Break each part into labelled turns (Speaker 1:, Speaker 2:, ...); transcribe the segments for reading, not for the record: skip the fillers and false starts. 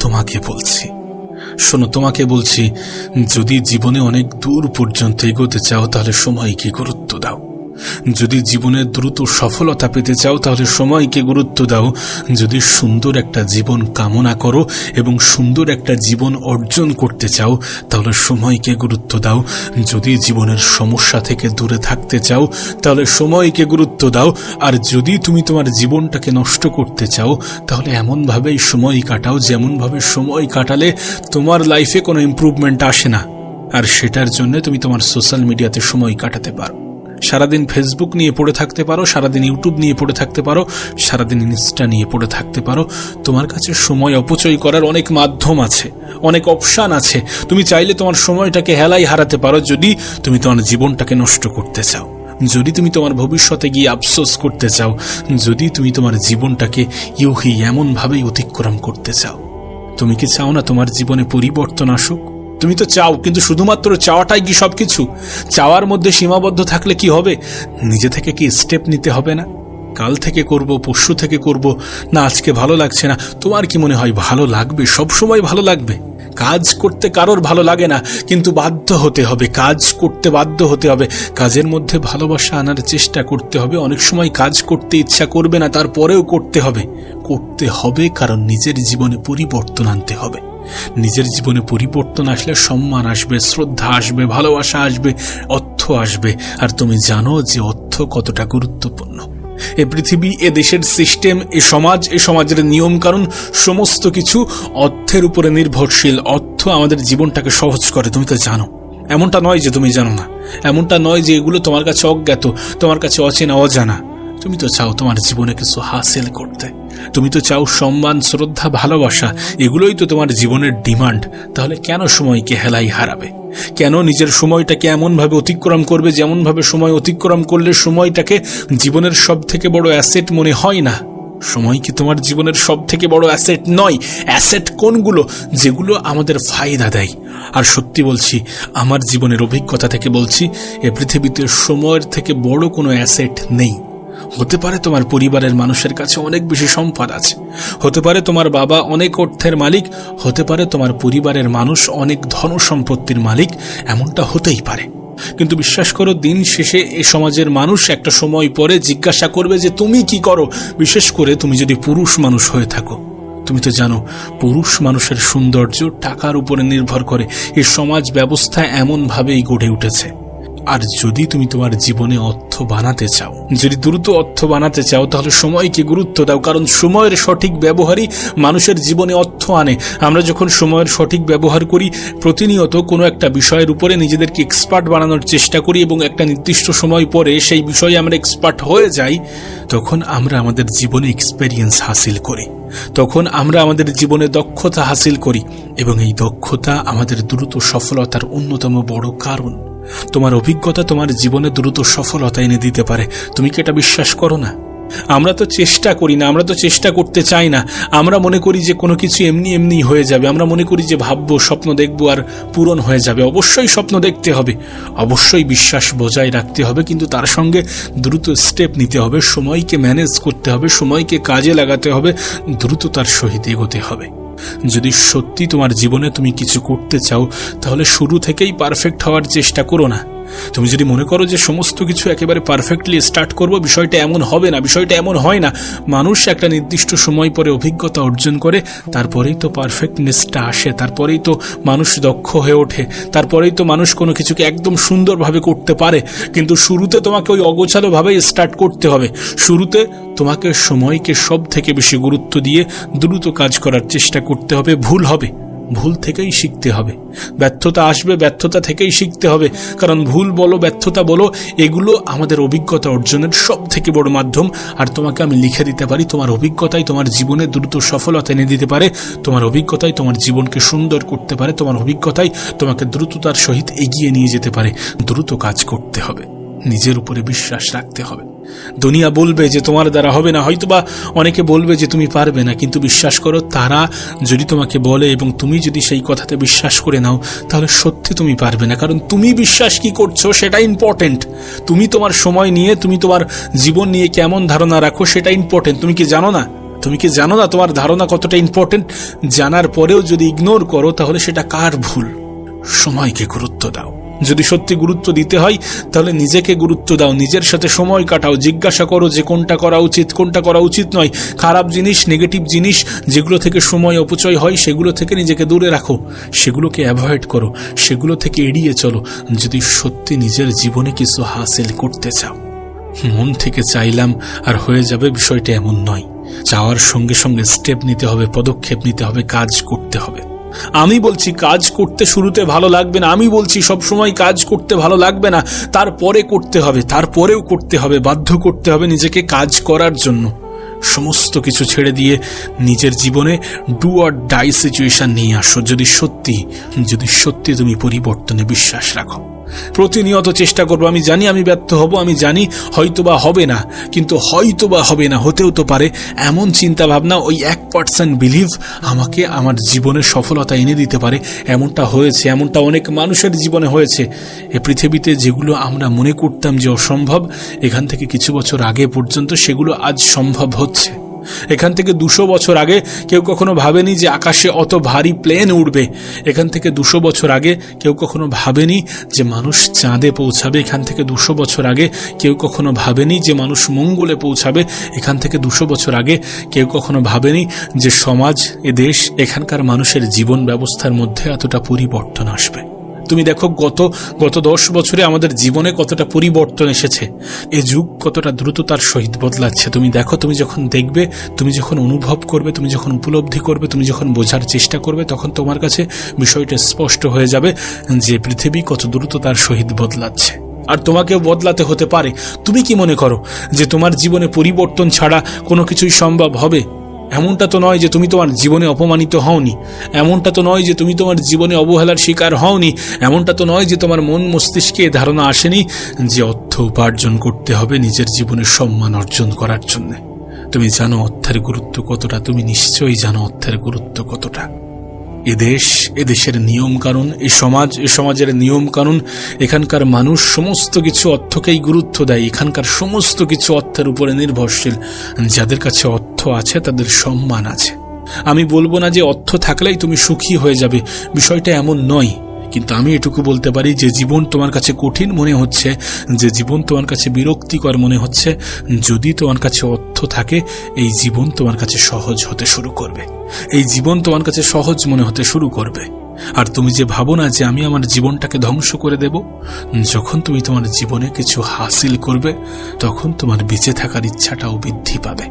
Speaker 1: তোমাকে বলছি, শোনো, তোমাকে বলছি, যদি জীবনে অনেক দূর পর্যন্ত এগোতে চাও তাহলে সময়কে গুরুত্ব দাও। যদি জীবনে দ্রুত সফলতা পেতে চাও তাহলে সময়কে গুরুত্ব দাও। যদি সুন্দর একটা জীবন কামনা করো এবং সুন্দর একটা জীবন অর্জন করতে চাও তাহলে সময়কে গুরুত্ব দাও। যদি জীবনের সমস্যা থেকে দূরে থাকতে চাও তাহলে সময়কে গুরুত্ব দাও। আর যদি তুমি তোমার জীবনটাকে নষ্ট করতে চাও তাহলে এমনভাবেই সময় কাটাও যেমনভাবে সময় কাটালে তোমার লাইফে কোনো ইমপ্রুভমেন্ট আসে না। আর সেটার জন্য তুমি তোমার সোশ্যাল মিডিয়াতে সময় কাটাতে পারো। সারাদিন ফেসবুক নিয়ে পড়ে থাকতে পারো, সারাদিন ইউটিউব নিয়ে পড়ে থাকতে পারো, সারাদিন ইনস্টা নিয়ে পড়ে থাকতে পারো। তোমার কাছে সময় অপচয় করার অনেক মাধ্যম আছে, অনেক অপশান আছে। তুমি চাইলে তোমার সময়টাকে হেলাই হারাতে পারো যদি তুমি তোমার জীবনটাকে নষ্ট করতে চাও, যদি তুমি তোমার ভবিষ্যতে গিয়ে আফসোস করতে চাও, যদি তুমি তোমার জীবনটাকে ইউহি এমনভাবেই অতিক্রম করতে চাও। তুমি কি চাও না তোমার জীবনে পরিবর্তন আসুক? তুমি তো চাও, কিন্তু শুধুমাত্র চাওয়াটাই কি সবকিছু? চাওয়ার মধ্যে সীমাবদ্ধ থাকলে কি হবে? নিজে থেকে কি স্টেপ নিতে হবে না? কাল থেকে করব, পরশু থেকে করব, না আজকে ভালো লাগছে না। তোমার কি মনে হয় ভালো লাগবে? সব সময় ভালো লাগবে? কাজ করতে কারোর ভালো লাগে না, কিন্তু বাধ্য হতে হবে, কাজ করতে বাধ্য হতে হবে। কাজের মধ্যে ভালোবাসা আনার চেষ্টা করতে হবে। অনেক সময় কাজ করতে ইচ্ছা করবে না, তারপরেও করতে হবে। করতে হবে কারণ নিজের জীবনে পরিবর্তন আনতে হবে। নিজের জীবনে পরিবর্তন আসলে সম্মান আসবে, শ্রদ্ধা আসবে, ভালোবাসা আসবে, অর্থ আসবে। আর তুমি জানো যে অর্থ কতটা গুরুত্বপূর্ণ। এ পৃথিবী, এ দেশের সিস্টেম, এ সমাজ, এ সমাজের নিয়ম কানুন সমস্ত কিছু অর্থের উপরে নির্ভরশীল। অর্থ আমাদের জীবনটাকে সহজ করে, তুমি তো জানো। এমনটা নয় যে তুমি জানো না, এমনটা নয় যে এগুলো তোমার কাছে অজ্ঞাত, তোমার কাছে অচেনা, অজানা। তুমি তো চাও তোমার জীবনে কিছু হাসিল করতে। তুমি তো চাও সম্মান, শ্রদ্ধা, ভালোবাসা। এগুলোই তো তোমার জীবনের ডিমান্ড। তাহলে কেন সময়কে হেলাই হারাবে? কেন নিজের সময়টাকে এমনভাবে অতিক্রম করবে যেমনভাবে সময় অতিক্রম করলে সময়টাকে জীবনের সব থেকে বড় অ্যাসেট মনে হয় না? সময় কি তোমার জীবনের সব থেকে বড় অ্যাসেট নয়? অ্যাসেট কোনগুলো? যেগুলো আমাদের ফায়দা দেয়। আর সত্যি বলছি, আমার জীবনের অভিজ্ঞতা থেকে বলছি, এ পৃথিবীতে সময়ের থেকে বড় কোনো অ্যাসেট নেই। হতে পারে তোমার পরিবারের মানুষের কাছে অনেক বেশি সম্পদ আছে, হতে পারে তোমার বাবা অনেক অর্থের মালিক, হতে পারে তোমার পরিবারের মানুষ অনেক ধন সম্পত্তির মালিক, এমনটা হতেই পারে। কিন্তু বিশ্বাস করো, দিন শেষে এ সমাজের মানুষ একটা সময় পরে জিজ্ঞাসা করবে যে তুমি কি করো। বিশেষ করে তুমি যদি পুরুষ মানুষ হয়ে থাকো। তুমি তো জানো, পুরুষ মানুষের সৌন্দর্য টাকার উপরে নির্ভর করে। এই সমাজ ব্যবস্থা এমনভাবেই গড়ে উঠেছে। আর যদি তুমি তোমার জীবনে অর্থ বানাতে চাও, যদি দ্রুত অর্থ বানাতে চাও, তাহলে সময়কে গুরুত্ব দাও। কারণ সময়ের সঠিক ব্যবহারই মানুষের জীবনে অর্থ আনে। আমরা যখন সময়ের সঠিক ব্যবহার করি, প্রতিনিয়ত কোনো একটা বিষয়ের উপরে নিজেদেরকে এক্সপার্ট বানানোর চেষ্টা করি এবং একটা নির্দিষ্ট সময় পরে সেই বিষয়ে আমরা এক্সপার্ট হয়ে যাই, তখন আমরা আমাদের জীবনে এক্সপেরিয়েন্স হাসিল করি, তখন আমরা আমাদের জীবনে দক্ষতা হাসিল করি। এবং এই দক্ষতা আমাদের দ্রুত সফলতার অন্যতম বড় কারণ। তোমার অভিজ্ঞতা তোমার জীবনে দ্রুত সফলতা এনে দিতে পারে। তুমি কি এটা বিশ্বাস করো না? আমরা তো চেষ্টা করি না, আমরা তো চেষ্টা করতে চাই না। আমরা মনে করি যে কোনো কিছু এমনি এমনি হয়ে যাবে। আমরা মনে করি যে ভাববো, স্বপ্ন দেখবো আর পূরণ হয়ে যাবে। অবশ্যই স্বপ্ন দেখতে হবে, অবশ্যই বিশ্বাস বজায় রাখতে হবে, কিন্তু তার সঙ্গে দ্রুত স্টেপ নিতে হবে, সময়কে ম্যানেজ করতে হবে, সময়কে কাজে লাগাতে হবে, দ্রুততার সহিত এগোতে হবে। যদি সত্যি তোমার জীবনে তুমি কিছু করতে চাও, তাহলে শুরু থেকেই পারফেক্ট হওয়ার চেষ্টা করো না। তুমি যদি মনে করো যে সমস্ত কিছু একেবারে পারফেক্টলি স্টার্ট করব, বিষয়টা এমন হবে না, বিষয়টা এমন হয় না। মানুষ একটা নির্দিষ্ট সময় পরে অভিজ্ঞতা অর্জন করে, তারপরেই তো পারফেক্টনেসটা আসে, তারপরেই তো মানুষ দক্ষ হয়ে ওঠে, তারপরেই তো মানুষ কোনো কিছুকে একদম সুন্দরভাবে করতে পারে। কিন্তু শুরুতে তোমাকে ওই অগোছালোভাবেই স্টার্ট করতে হবে। শুরুতে তোমাকে সময়কে সব থেকে বেশি গুরুত্ব দিয়ে দ্রুত কাজ করার চেষ্টা করতে হবে। ভুল হবে, ভুল থেকেই শিখতে হবে। ব্যর্থতা আসবে, ব্যর্থতা থেকেই শিখতে হবে। কারণ ভুল বলো, ব্যর্থতা বলো, এগুলো আমাদের অভিজ্ঞতা অর্জনের সব থেকে বড় মাধ্যম। আর তোমাকে আমি লিখে দিতে পারি, তোমার অভিজ্ঞতাই তোমার জীবনে দ্রুত সফলতা এনে দিতে পারে। তোমার অভিজ্ঞতাই তোমার জীবনকে সুন্দর করতে পারে। তোমার অভিজ্ঞতাই তোমাকে দ্রুততার সহিত এগিয়ে নিয়ে যেতে পারে। দ্রুত কাজ করতে হবে, নিজের উপরে বিশ্বাস রাখতে হবে। দুনিয়া বলবে যে তোমার দ্বারা হবে না, হয়তোবা অনেকে বলবে যে তুমি পারবে না, কিন্তু বিশ্বাস করো, তারা যদি তোমাকে বলে এবং তুমি যদি সেই কথাতে বিশ্বাস করে নাও, তাহলে সত্যি তুমি পারবে না। কারণ তুমি বিশ্বাস কি করছো সেটা ইম্পর্টেন্ট। তুমি তোমার সময় নিয়ে, তুমি তোমার জীবন নিয়ে কেমন ধারণা রাখো সেটা ইম্পর্টেন্ট। তুমি কি জানো না তুমি কি জানো না তোমার ধারণা কতটা ইম্পর্টেন্ট? জানার পরেও যদি ইগনোর করো তাহলে সেটা কার ভুল? সময়কে গুরুত্ব দাও। যদি সত্যি গুরুত্ব দিতে হয় তাহলে নিজেকে গুরুত্ব দাও, নিজের সাথে সময় কাটাও, জিজ্ঞাসা করো যে কোনটা করা উচিত, কোনটা করা উচিত নয়। খারাপ জিনিস, নেগেটিভ জিনিস যেগুলো থেকে সময় অপচয় হয় সেগুলো থেকে নিজেকে দূরে রাখো, সেগুলোকে অ্যাভয়েড করো, সেগুলো থেকে এড়িয়ে চলো। যদি সত্যি নিজের জীবনে কিছু হাসিল করতে চাও, মন থেকে চাইলাম আর হয়ে যাবে, বিষয়টা এমন নয়। চাওয়ার সঙ্গে সঙ্গে স্টেপ নিতে হবে, পদক্ষেপ নিতে হবে, কাজ করতে হবে। আমি বলছি কাজ করতে শুরুতে ভালো লাগবে না, আমি বলছি সবসময় কাজ করতে ভালো লাগবে না, তারপরে করতে হবে, তারপরেও করতে হবে, বাধ্য করতে হবে নিজেকে কাজ করার জন্য। সমস্ত কিছু ছেড়ে দিয়ে নিজের জীবনে ডু অর ডাই সিচুয়েশন নিয়ে আসো। যদি সত্যি তুমি পরিবর্তনে বিশ্বাস রাখো। প্রতিনিয়ত চেষ্টা করবো। আমি জানি আমি ব্যর্থ হব, আমি জানি হয়তোবা হবে না, কিন্তু হয়তোবা হবে না, হতেও তো পারে, এমন চিন্তা ভাবনা, ওই 1% বিলিভ আমাকে আমার জীবনে সফলতা এনে দিতে পারে। এমনটা হয়েছে, এমনটা অনেক মানুষের জীবনে হয়েছে। এ পৃথিবীতে যেগুলো আমরা মনে করতাম যে অসম্ভব, এখান থেকে কিছু বছর আগে পর্যন্ত সেগুলো আজ সম্ভব হচ্ছে। এখান থেকে 200 বছর আগে কেউ কখনো ভাবেনি যে আকাশে অত ভারী প্লেন উড়বে। এখান থেকে 200 বছর আগে কেউ কখনো ভাবেনি যে মানুষ চাঁদে পৌঁছাবে। এখান থেকে 200 বছর আগে কেউ কখনো ভাবেনি যে মানুষ মঙ্গলে পৌঁছাবে। এখান থেকে 200 বছর আগে কেউ কখনো ভাবেনি যে সমাজ, এ দেশ, এখানকার মানুষের জীবন ব্যবস্থার মধ্যে এতটা পরিবর্তন আসবে। তুমি দেখো গত 10 বছরে আমাদের জীবনে কতটা পরিবর্তন এসেছে। এ যুগ কতটা দ্রুততার সহিত বদলাচ্ছে। তুমি দেখো, তুমি যখন দেখবে, তুমি যখন অনুভব করবে, তুমি যখন উপলব্ধি করবে, তুমি যখন বোঝার চেষ্টা করবে, তখন তোমার কাছে বিষয়টা স্পষ্ট হয়ে যাবে যে পৃথিবী কত দ্রুততার সহিত বদলাচ্ছে। আর তোমাকেও বদলাতে হতে পারে। তুমি কি মনে করো যে তোমার জীবনে পরিবর্তন ছাড়া কোনো কিছুই সম্ভব হবে? এমনটা তো নয় যে তুমি তোমার জীবনে অপমানিত হওনি, এমনটা তো নয় যে তুমি তোমার জীবনে অবহেলার শিকার হওনি, এমনটা তো নয় যে তোমার মন মস্তিষ্কে ধারণা আসেনি যে অর্থ উপার্জন করতে হবে নিজের জীবনে সম্মান অর্জন করার জন্য। তুমি জানো অর্থের গুরুত্ব কতটা, তুমি নিশ্চয়ই জানো অর্থের গুরুত্ব কতটা। এদেশের নিয়ম কানুন, এই সমাজের নিয়ম কানুন, এখানকার মানুষ সমস্ত কিছু অর্থকেই গুরুত্ব দেয়। এখানকার সমস্ত কিছু অর্থের উপরে নির্ভরশীল। যাদের কাছে অর্থ আছে তাদের সম্মান আছে। আমি বলবো না যে অর্থ থাকলেই তুমি সুখী হয়ে যাবে, বিষয়টা এমন নয়। কিন্তু আমি এটুকু বলতে পারি যে জীবন তোমার কাছে কঠিন মনে হচ্ছে, যে জীবন তোমার কাছে বিরক্তিকর মনে হচ্ছে, যদি তোমার কাছে অর্থ থাকে এই জীবন তোমার কাছে সহজ হতে শুরু করবে। এই জীবন তোমার কাছে সহজ মনে হতে শুরু করবে। আর তুমি যে ভাবো না যে আমি আমার জীবনটাকে ধ্বংস করে দেব, যখন তুমি তোমার জীবনে কিছু হাসিল করবে তখন তোমার বেঁচে থাকার ইচ্ছাটাও বৃদ্ধি পাবে।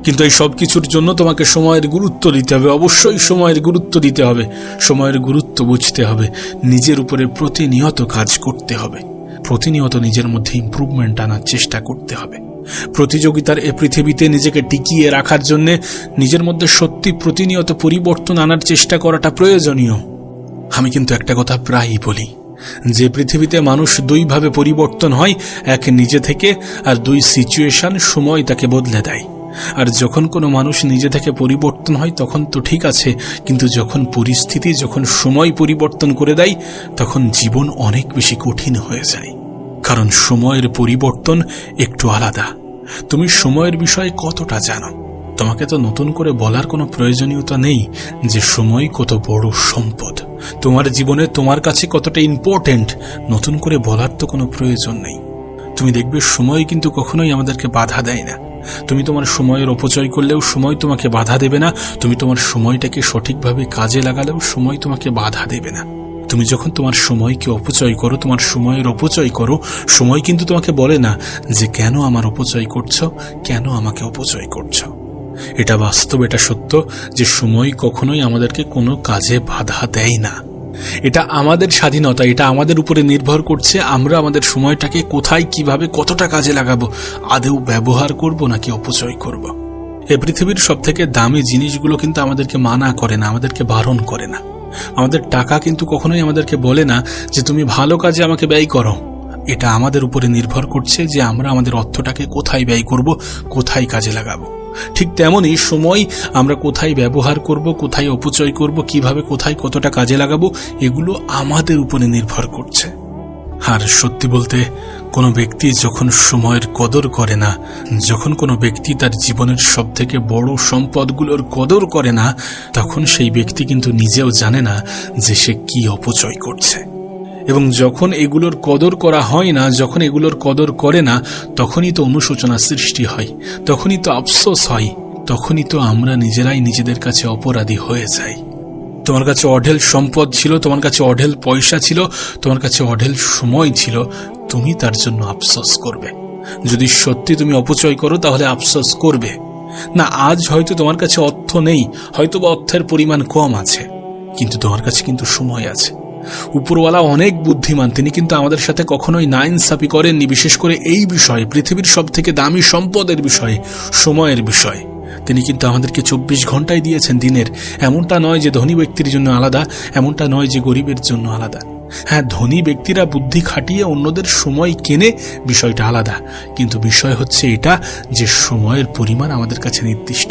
Speaker 1: কিন্তু এই সব কিছুর জন্য তোমাকে সময়ের গুরুত্ব দিতে হবে, অবশ্যই সময়ের গুরুত্ব দিতে হবে, সময়ের গুরুত্ব বুঝতে হবে, নিজের উপরে প্রতিনিয়ত কাজ করতে হবে, প্রতিনিয়ত নিজের মধ্যে ইমপ্রুভমেন্ট আনার চেষ্টা করতে হবে। প্রতিযোগিতার এ পৃথিবীতে নিজেকে টিকিয়ে রাখার জন্য নিজের মধ্যে সত্যি প্রতিনিয়ত পরিবর্তন আনার চেষ্টা করাটা প্রয়োজনীয়। আমি কিন্তু একটা কথা প্রায়ই বলি যে পৃথিবীতে মানুষ 2 ভাবে পরিবর্তন হয়, এক নিজে থেকে, আর 2 সিচুয়েশন, সময় তাকে বদলে দেয়। আর যখন কোনো মানুষ নিজে থেকে পরিবর্তন হয় তখন তো ঠিক আছে, কিন্তু যখন পরিস্থিতি, যখন সময় পরিবর্তন করে দেয় তখন জীবন অনেক বেশি কঠিন হয়ে যায়। কারণ সময়ের পরিবর্তন একটু আলাদা। তুমি সময়ের বিষয়ে কতটা জানো? তোমাকে তো নতুন করে বলার কোনো প্রয়োজনীয়তা নেই যে সময় কত বড় সম্পদ, তোমার জীবনে তোমার কাছে কতটা ইম্পর্টেন্ট, নতুন করে বলার তো কোনো প্রয়োজন নেই। তুমি দেখবে সময় কিন্তু কখনোই আমাদেরকে বাধা দেয় না। তুমি তোমার সময়ের অপচয় করলেও সময় তোমাকে বাধা দেবে না। তুমি তোমার সময়টাকে সঠিকভাবে কাজে লাগালেও সময় তোমাকে বাধা দেবে না। তুমি যখন তোমার সময়কে অপচয় করো, তোমার সময়ের অপচয় করো, সময় কিন্তু তোমাকে বলে না যে কেন আমার অপচয় করছো, কেন আমাকে অপচয় করছো। এটা বাস্তব, এটা সত্য যে সময় কখনোই আমাদেরকে কোনো কাজে বাধা দেয় না। এটা আমাদের স্বাধীনতা, এটা আমাদের উপরে নির্ভর করছে আমরা আমাদের সময়টাকে কোথায়, কিভাবে, কতটা কাজে লাগাবো, আদৌ ব্যবহার করব নাকি অপচয় করব। এই পৃথিবীর সবথেকে দামি জিনিসগুলো কিন্তু আমাদেরকে মানা করে না, আমাদেরকে বারণ করে না। আমাদের টাকা কিন্তু কখনোই আমাদেরকে বলে না যে তুমি ভালো কাজে আমাকে ব্যয় করো। এটা আমাদের উপরে নির্ভর করছে যে আমরা আমাদের অর্থটাকে কোথায় ব্যয় করব, কোথায় কাজে লাগাবো। ঠিক তেমনই সময় আমরা কোথায় ব্যবহার করব, কোথায় অপচয় করব, কিভাবে, কোথায়, কতটা কাজে লাগাবো, এগুলো আমাদের উপরে নির্ভর করছে। আর সত্যি বলতে, কোনো ব্যক্তি যখন সময়ের কদর করে না, যখন কোনো ব্যক্তি তার জীবনের সবথেকে বড় সম্পদগুলোর কদর করে না, তখন সেই ব্যক্তি কিন্তু নিজেও জানে না যে সে কি অপচয় করছে। এবং যখন এগুলোর কদর করা হয় না, যখন এগুলোর কদর করে না, তখনই তো অনুশোচনা সৃষ্টি হয়, তখনই তো আফসোস হয়, তখনই তো আমরা নিজেরাই নিজেদের কাছে অপরাধী হয়ে যাই। তোমার কাছে অঢেল সম্পদ ছিল, তোমার কাছে অঢেল পয়সা ছিল, তোমার কাছে অঢেল সময় ছিল, তুমি তার জন্য আফসোস করবে। যদি সত্যি তুমি অপচয় করো তাহলে আফসোস করবে না। আজ হয়তো তোমার কাছে অর্থ নেই, হয়তো বা অর্থের পরিমাণ কম আছে, কিন্তু তোমার কাছে কিন্তু সময় আছে। উপরওয়ালা অনেক বুদ্ধিমান, তিনি কিন্তু আমাদের সাথে কখনোই নাইনসাফি করেননি, বিশেষ করে এই বিষয়ে, পৃথিবীর সব থেকে দামি সম্পদের বিষয়ে, সময়ের বিষয়ে। তিনি কিন্তু আমাদেরকে 24 ঘন্টাই দিয়েছেন দিনের। এমনটা নয় যে ধনী ব্যক্তির জন্য আলাদা, এমনটা নয় যে গরিবের জন্য আলাদা। হ্যাঁ, ধনী ব্যক্তিরা বুদ্ধি খাটিয়ে অন্যদের সময় কেনে, বিষয়টা আলাদা, কিন্তু বিষয় হচ্ছে এটা যে সময়ের পরিমাণ আমাদের কাছে নির্দিষ্ট,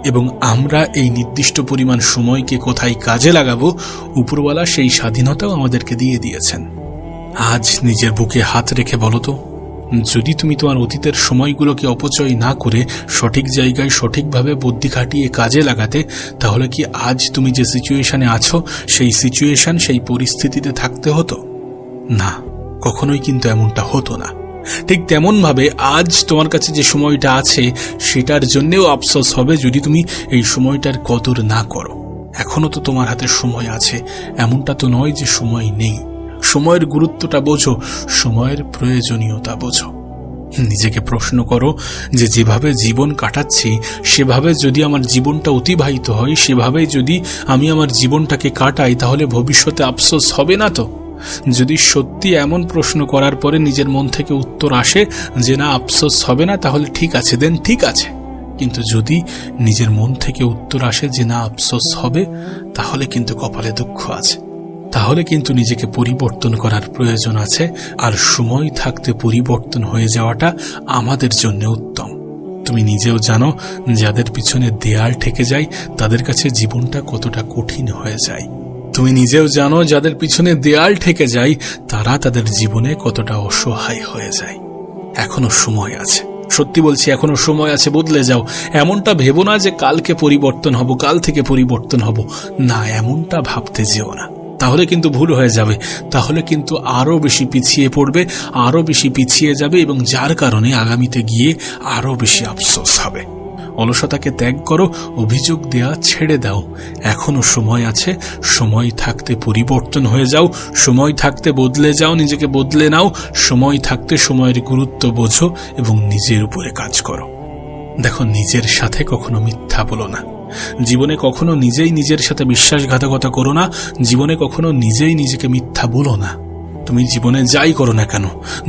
Speaker 1: এবং আমরা এই নির্দিষ্ট পরিমাণ সময়কে কোথায় কাজে লাগাবো, উপরওয়ালা সেই স্বাধীনতাও আমাদেরকে দিয়ে দিয়েছেন। আজ নিজের বুকে হাত রেখে বলো তো, যদি তুমি তোমার অতীতের সময়গুলোকে অপচয় না করে সঠিক জায়গায় সঠিকভাবে বুদ্ধি খাটিয়ে কাজে লাগাতে, তাহলে কি আজ তুমি যে সিচুয়েশনে আছো সেই সিচুয়েশন, সেই পরিস্থিতিতে থাকতে হতো না? কখনোই কিন্তু এমনটা হতো না। ঠিক তেমন ভাবে আজ তোমার কাছে যে সময়টা আছে সেটার জন্যেও আফসোস হবে যদি তুমি এই সময়টার কদর না করো। এখনো তো তোমার হাতে সময় আছে, এমনটা তো নয় যে সময় নেই। সময়ের গুরুত্বটা বোঝো, সময়ের প্রয়োজনীয়তা বোঝো। নিজেকে প্রশ্ন করো যে যেভাবে জীবন কাটাচ্ছি সেভাবে যদি আমার জীবনটা অতিবাহিত হয়, সেভাবে যদি আমি আমার জীবনটাকে কাটাই, তাহলে ভবিষ্যতে আফসোস হবে না তো? যদি সত্যি এমন প্রশ্ন করার পরে নিজের মন থেকে উত্তর আসে যে না, আফসোস হবে না, তাহলে ঠিক আছে, দেন ঠিক আছে। কিন্তু যদি নিজের মন থেকে উত্তর আসে যে না, আফসোস হবে, তাহলে কিন্তু কপালে দুঃখ আছে, তাহলে কিন্তু নিজেকে পরিবর্তন করার প্রয়োজন আছে। আর সময় থাকতে পরিবর্তন হয়ে যাওয়াটা আমাদের জন্য উত্তম। তুমি নিজেও জানো, যাদের পিছনে দেয়াল ঠেকে যায় তাদের কাছে জীবনটা কতটা কঠিন হয়ে যায়। তুমি নিজেও জানো, যাদের পিছনে দেয়াল ঠেকে যায় তারা তাদের জীবনে কতটা অসহায় হয়ে যায়। এখনো সময় আছে, সত্যি বলছি, এখনো সময় আছে, বদলে যাও। এমনটা ভেবো না যে কালকে পরিবর্তন হব, কাল থেকে পরিবর্তন হব, না, এমনটা ভাবতে যেও না, তাহলে কিন্তু ভুল হয়ে যাবে। তাহলে কিন্তু আরো বেশি পিছিয়ে পড়বে, আরো বেশি পিছিয়ে যাবে, এবং যার কারণে আগামীতে গিয়ে আরো বেশি আফসোস হবে। অলসতাকে ত্যাগ করো, অভিযোগ দেয়া ছেড়ে দাও। এখনো সময় আছে, সময় থাকতে পরিবর্তন হয়ে যাও, সময় থাকতে বদলে যাও, নিজেকে বদলে নাও, সময় থাকতে সময়ের গুরুত্ব বোঝো এবং নিজের উপরে কাজ করো। দেখো, নিজের সাথে কখনো মিথ্যা বলো না, জীবনে কখনো নিজেই নিজের সাথে বিশ্বাসঘাতকতা করো না, জীবনে কখনো নিজেই নিজেকে মিথ্যা বলো না। তুমি জীবনে যাই করো না কেন,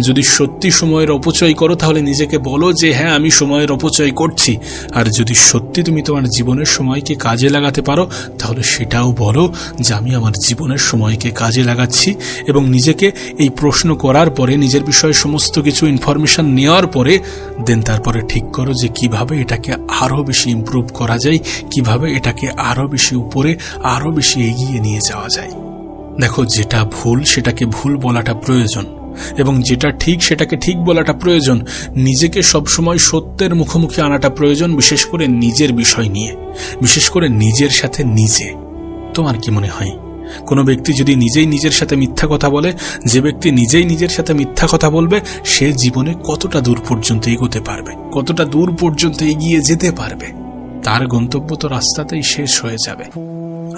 Speaker 1: যদি সত্যি সময়ের অপচয় করো তাহলে নিজেকে বলো যে হ্যাঁ, আমি সময়ের অপচয় করছি। আর যদি সত্যি তুমি তোমার জীবনের সময়কে কাজে লাগাতে পারো তাহলে সেটাও বলো যে আমি আমার জীবনের সময়কে কাজে লাগাচ্ছি। এবং নিজেকে এই প্রশ্ন করার পরে, নিজের বিষয়ে সমস্ত কিছু ইনফরমেশন নেওয়ার পরে দেন তারপরে ঠিক করো যে কিভাবে এটাকে আরো বেশি ইমপ্রুভ করা যায়, কিভাবে এটাকে আরো বেশি উপরে, আরো বেশি এগিয়ে নিয়ে যাওয়া যায়। দেখো, যেটা ভুল সেটাকে ভুল বলাটা প্রয়োজন, এবং যেটা ঠিক সেটাকে ঠিক বলাটা প্রয়োজন। নিজেকে সবসময় সত্যের মুখোমুখি আনাটা প্রয়োজন, বিশেষ করে নিজের বিষয় নিয়ে, বিশেষ করে নিজের সাথে নিজে। তোমার কি মনে হয়, কোনো ব্যক্তি যদি নিজেই নিজের সাথে মিথ্যা কথা বলে, যে ব্যক্তি নিজেই নিজের সাথে মিথ্যা কথা বলবে, সে জীবনে কতটা দূর পর্যন্ত এগোতে পারবে, কতটা দূর পর্যন্ত এগিয়ে যেতে পারবে? তার গন্তব্য তো রাস্তাতেই শেষ হয়ে যাবে।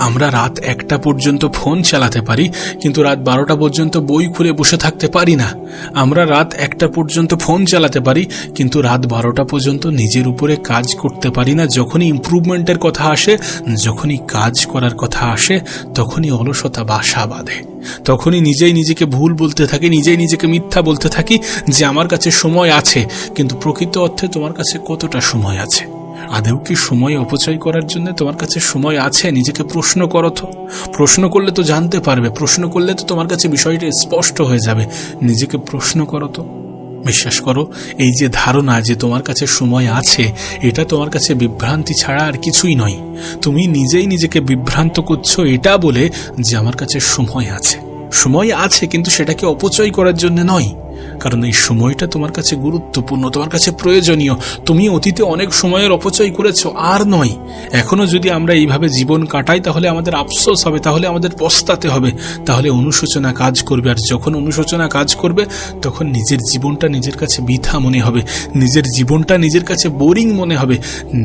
Speaker 1: আমরা রাত 1টা পর্যন্ত ফোন চালাতে পারি, কিন্তু রাত 12টা পর্যন্ত বই খুলে বসে থাকতে পারি না। আমরা রাত 1টা পর্যন্ত ফোন চালাতে পারি, কিন্তু রাত 12টা পর্যন্ত নিজের উপরে কাজ করতে পারি না। যখনই ইমপ্রুভমেন্টের কথা আসে, যখনই কাজ করার কথা আসে, তখনই অলসতা বাসা বাঁধে, তখনই নিজেই নিজেকে ভুল বলতে থাকি, নিজেই নিজেকে মিথ্যা বলতে থাকি যে আমার কাছে সময় আছে। কিন্তু প্রকৃত অর্থে তোমার কাছে কতটা সময় আছে? আদৌ কি সময় অপচয় করার জন্য তোমার কাছে সময় আছে? নিজেকে প্রশ্ন করো তো। প্রশ্ন করলে তো জানতে পারবে, প্রশ্ন করলে তো তোমার কাছে বিষয়টা স্পষ্ট হয়ে যাবে। নিজেকে প্রশ্ন করো তো। বিশ্বাস করো, এই যে ধারণা যে তোমার কাছে সময় আছে, এটা তোমার কাছে বিভ্রান্তি ছাড়া আর কিছুই নয়। তুমি নিজেই নিজেকে বিভ্রান্ত করছো এটা বলে যে আমার কাছে সময় আছে। সময় আছে, কিন্তু সেটাকে অপচয় করার জন্য নয়, কারণ এই সময়টা তোমার কাছে গুরুত্বপূর্ণ, তোমার কাছে প্রয়োজনীয়। তুমি অতীতে অনেক সময়ের অপচয় করেছো, আর নয়। এখনো যদি আমরা এইভাবে জীবন কাটাই তাহলে আমাদের আফসোস হবে, তাহলে আমাদের পস্তাতে হবে, তাহলে অনুশোচনা কাজ করবে। আর যখন অনুশোচনা কাজ করবে তখন নিজের জীবনটা নিজের কাছে বৃথা মনে হবে, নিজের জীবনটা নিজের কাছে বোরিং মনে হবে,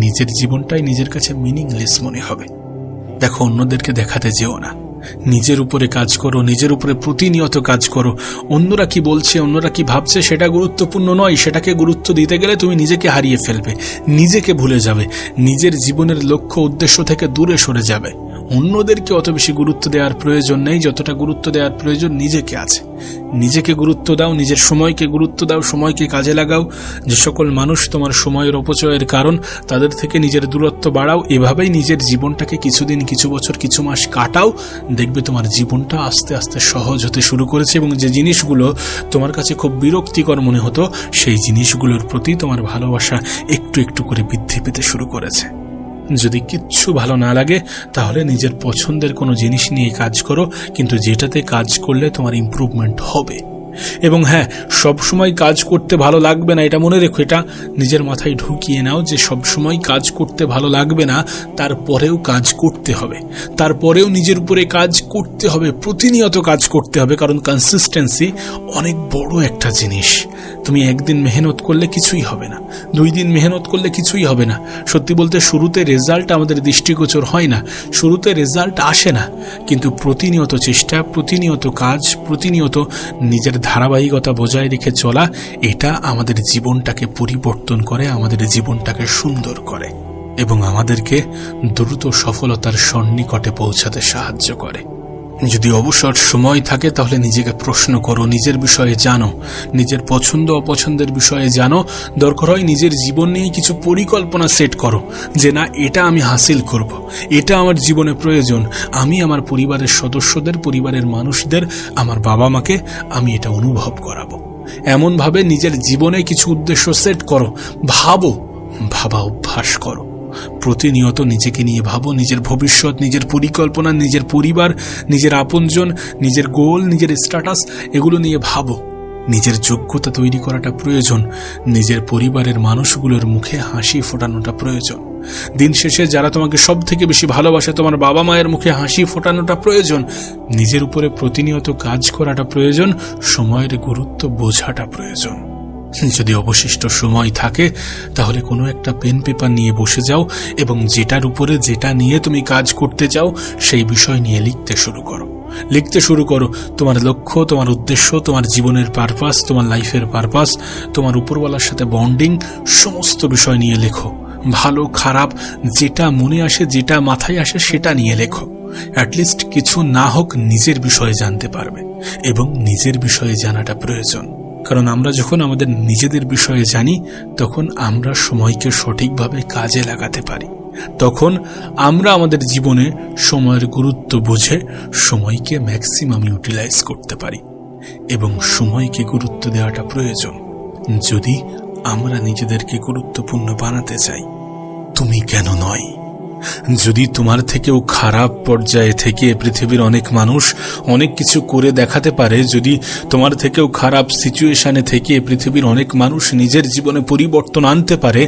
Speaker 1: নিজের জীবনটাই নিজের কাছে মিনিংলেস মনে হবে। দেখো, অন্যদেরকে দেখাতে যেও না, নিজের উপরে কাজ করো, নিজের উপরে প্রতিনিয়ত কাজ করো। অন্যরা কি বলছে, অন্যরা কি ভাবছে সেটা গুরুত্বপূর্ণ নয়। সেটাকে গুরুত্ব দিতে গেলে তুমি নিজেকে হারিয়ে ফেলবে, নিজেকে ভুলে যাবে, নিজের জীবনের লক্ষ্য উদ্দেশ্য থেকে দূরে সরে যাবে। অন্যদেরকে অত বেশি গুরুত্ব দেওয়ার প্রয়োজন নেই যতটা গুরুত্ব দেওয়ার প্রয়োজন নিজেকে আছে। নিজেকে গুরুত্ব দাও, নিজের সময়কে গুরুত্ব দাও, সময়কে কাজে লাগাও। যে সকল মানুষ তোমার সময়ের অপচয়ের কারণ, তাদের থেকে নিজের দূরত্ব বাড়াও। এভাবেই নিজের জীবনটাকে কিছুদিন, কিছু বছর, কিছু মাস কাটাও। দেখবে তোমার জীবনটা আস্তে আস্তে সহজ হতে শুরু করেছে, এবং যে জিনিসগুলো তোমার কাছে খুব বিরক্তিকর মনে হতো সেই জিনিসগুলোর প্রতি তোমার ভালোবাসা একটু একটু করে বৃদ্ধি পেতে শুরু করেছে। যদি কিচ্ছু ভালো না লাগে তাহলে নিজের পছন্দের কোনো জিনিস নিয়ে কাজ করো, কিন্তু যেটাতে কাজ করলে তোমার ইমপ্রুভমেন্ট হবে। এবং হ্যাঁ, সবসময় কাজ করতে ভালো লাগবে না, এটা মনে রেখো। এটা নিজের মাথায় ঢুকিয়ে নাও যে সবসময় কাজ করতে ভালো লাগবে না, তারপরেও কাজ করতে হবে, তারপরেও নিজের উপরে কাজ করতে হবে, প্রতিনিয়ত কাজ করতে হবে। কারণ কনসিস্টেন্সি অনেক বড় একটা জিনিস। তুমি একদিন মেহনত করলে কিছুই হবে না, 2 দিন মেহনত করলে কিছুই হবে না। সত্যি বলতে শুরুতে রেজাল্ট আমাদের দৃষ্টিগোচর হয় না, শুরুতে রেজাল্ট আসে না, কিন্তু প্রতিনিয়ত চেষ্টা, প্রতিনিয়ত কাজ, প্রতিনিয়ত নিজের ধারাবাহিকতা বজায় রেখে চলা, এটা আমাদের জীবনটাকে পরিবর্তন করে, আমাদের জীবনটাকে সুন্দর করে এবং আমাদেরকে দ্রুত সফলতার সন্নিকটে পৌঁছাতে সাহায্য করে। যদি অবসর সময় থাকে তাহলে নিজেকে প্রশ্ন করো, নিজের বিষয়ে জানো, নিজের পছন্দ অপছন্দের বিষয়ে জানো। দরকার হয় নিজের জীবন নিয়ে কিছু পরিকল্পনা সেট করো, যে না, এটা আমি হাসিল করব, এটা আমার জীবনে প্রয়োজন, আমি আমার পরিবারের সদস্যদের, পরিবারের মানুষদের, আমার বাবা মাকে আমি এটা অনুভব করাবো। এমনভাবে নিজের জীবনে কিছু উদ্দেশ্য সেট করো, ভাবা অভ্যাস করো। প্রতিনিয়ত নিজেকে নিয়ে ভাবো, নিজের ভবিষ্যৎ, নিজের পরিকল্পনা, নিজের পরিবার, নিজের আপনজন, নিজের গোল, নিজের স্ট্যাটাস, এগুলো নিয়ে ভাবো। নিজের যোগ্যতা তৈরি করাটা প্রয়োজন, নিজের পরিবারের মানুষগুলোর মুখে হাসি ফোটানোটা প্রয়োজন। দিন শেষে যারা তোমাকে সব থেকে বেশি ভালোবাসে, তোমার বাবা মায়ের মুখে হাসি ফোটানোটা প্রয়োজন। নিজের উপরে প্রতিনিয়ত কাজ করাটা প্রয়োজন, সময়ের গুরুত্ব বোঝাটা প্রয়োজন। যদি অবশিষ্ট সময় থাকে তাহলে কোনো একটা পেন পেপার নিয়ে বসে যাও এবং যেটার উপরে, যেটা নিয়ে তুমি কাজ করতে চাও সেই বিষয় নিয়ে লিখতে শুরু করো। তোমার লক্ষ্য, তোমার উদ্দেশ্য, তোমার জীবনের পারপাস, তোমার লাইফের পারপাস, তোমার উপরওয়ালার সাথে বন্ডিং, সমস্ত বিষয় নিয়ে লেখো। ভালো খারাপ যেটা মনে আসে, যেটা মাথায় আসে সেটা নিয়ে লেখো। অ্যাটলিস্ট কিছু না হোক নিজের বিষয়ে জানতে পারবে, এবং নিজের বিষয়ে জানাটা প্রয়োজন। কারণ আমরা যখন আমাদের নিজেদের বিষয়ে জানি তখন আমরা সময়কে সঠিকভাবে কাজে লাগাতে পারি, তখন আমরা আমাদের জীবনে সময়ের গুরুত্ব বুঝে সময়কে ম্যাক্সিমাম ইউটিলাইজ করতে পারি। এবং সময়কে গুরুত্ব দেওয়াটা প্রয়োজন যদি আমরা নিজেদেরকে গুরুত্বপূর্ণ বানাতে চাই। তুমি কেন নয়? যদি তোমার থেকেও খারাপ পর্যায়ে থেকে পৃথিবীর অনেক মানুষ অনেক কিছু করে দেখাতে পারে, যদি তোমার থেকেও খারাপ সিচুয়েশনে থেকে পৃথিবীর অনেক মানুষ নিজের জীবনে পরিবর্তন আনতে পারে,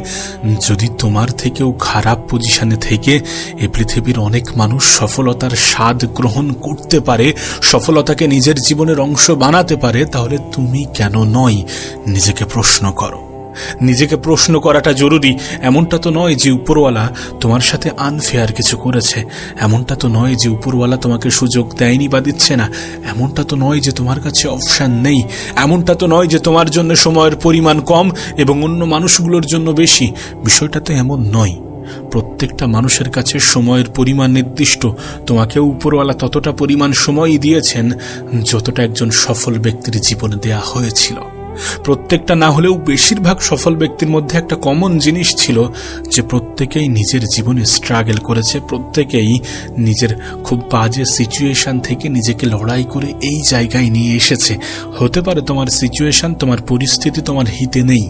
Speaker 1: যদি তোমার থেকেও খারাপ পজিশনে থেকে এই পৃথিবীর অনেক মানুষ সফলতার স্বাদ গ্রহণ করতে পারে, সফলতাকে নিজের জীবনের অংশ বানাতে পারে, তাহলে তুমি কেন নয়? নিজেকে প্রশ্ন করো। নিজেকে প্রশ্ন করাটা জরুরি। এমনটা তো নয় যে উপরওয়ালা তোমার সাথে আনফেয়ার কিছু করেছে, এমনটা তো নয় যে উপরওয়ালা তোমাকে সুযোগ দেয়নি বা দিচ্ছে না, এমনটা তো নয় যে তোমার কাছে অপশন নেই, এমনটা তো নয় যে তোমার জন্য সময়ের পরিমাণ কম এবং অন্য মানুষগুলোর জন্য বেশি। বিষয়টা তো এমন নয়। প্রত্যেকটা মানুষের কাছে সময়ের পরিমাণ নির্দিষ্ট। তোমাকে উপরওয়ালা ততটা পরিমাণ সময়ই দিয়েছেন যতটা একজন সফল ব্যক্তির জীবনে দেয়া হয়েছিল। প্রত্যেকটা না হলেও বেশিরভাগ সফল ব্যক্তির মধ্যে একটা কমন জিনিস ছিল যে প্রত্যেকেই নিজের জীবনে স্ট্রাগল করেছে, প্রত্যেকেই নিজের খুব বাজে সিচুয়েশন থেকে নিজেকে লড়াই করে এই জায়গায় নিয়ে এসেছে। হতে পারে তোমার সিচুয়েশন, তোমার পরিস্থিতি তোমার হিতে নেই,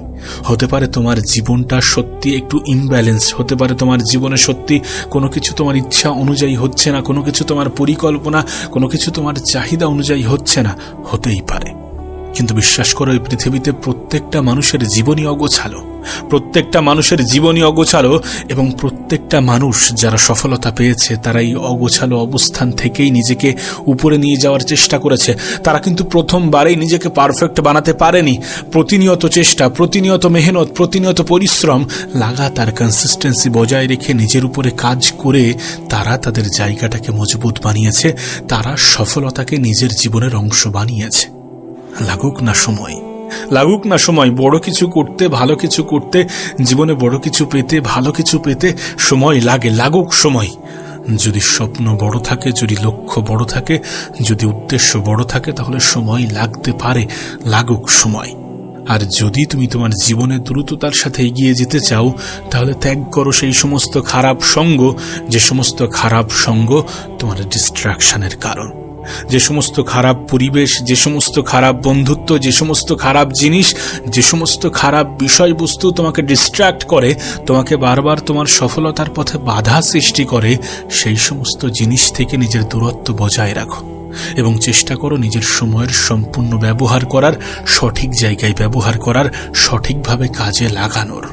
Speaker 1: হতে পারে তোমার জীবনটা সত্যি একটু ইমব্যালেন্স, হতে পারে তোমার জীবনে সত্যি কোনো কিছু তোমার ইচ্ছা অনুযায়ী হচ্ছে না, কোনো কিছু তোমার পরিকল্পনা, কোনো কিছু তোমার চাহিদা অনুযায়ী হচ্ছে না, হতেই পারে। কিন্তু বিশ্বাস করো, এই পৃথিবীতে প্রত্যেকটা মানুষের জীবনই অগোছালো, প্রত্যেকটা মানুষের জীবনই অগোছালো, এবং প্রত্যেকটা মানুষ যারা সফলতা পেয়েছে তারা এই অগোছালো অবস্থান থেকেই নিজেকে উপরে নিয়ে যাওয়ার চেষ্টা করেছে। তারা কিন্তু প্রথমবারেই নিজেকে পারফেক্ট বানাতে পারেনি। প্রতিনিয়ত চেষ্টা, প্রতিনিয়ত মেহনত, প্রতিনিয়ত পরিশ্রম, লাগাতার কনসিস্টেন্সি বজায় রেখে নিজের উপরে কাজ করে তারা তাদের জায়গাটাকে মজবুত বানিয়েছে, তারা সফলতাকে নিজের জীবনের অংশ বানিয়েছে। লাগুক না সময়, লাগুক না সময়, বড় কিছু করতে, ভালো কিছু করতে, জীবনে বড় কিছু পেতে, ভালো কিছু পেতে সময় লাগে, লাগুক সময়। যদি স্বপ্ন বড় থাকে, যদি লক্ষ্য বড় থাকে, যদি উদ্দেশ্য বড় থাকে, তাহলে সময় লাগতে পারে, লাগুক সময়। আর যদি তুমি তোমার জীবনে দ্রুততার সাথে এগিয়ে যেতে চাও, তাহলে ত্যাগ করো সেই সমস্ত খারাপ সঙ্গ, যে সমস্ত খারাপ সঙ্গ তোমার ডিস্ট্রাকশনের কারণ, যে সমস্ত খারাপ পরিবেশ, যে সমস্ত খারাপ বন্ধুত্ব, যে সমস্ত খারাপ জিনিস, যে সমস্ত খারাপ বিষয়বস্তু তোমাকে ডিস্ট্র্যাক্ট করে, তোমাকে বারবার তোমার সফলতার পথে বাধা সৃষ্টি করে, সেই সমস্ত জিনিস থেকে নিজের দূরত্ব বজায় রাখো এবং চেষ্টা করো নিজের সময়ের সম্পূর্ণ ব্যবহার করার, সঠিক জায়গায় ব্যবহার করার, সঠিকভাবে কাজে লাগানোর।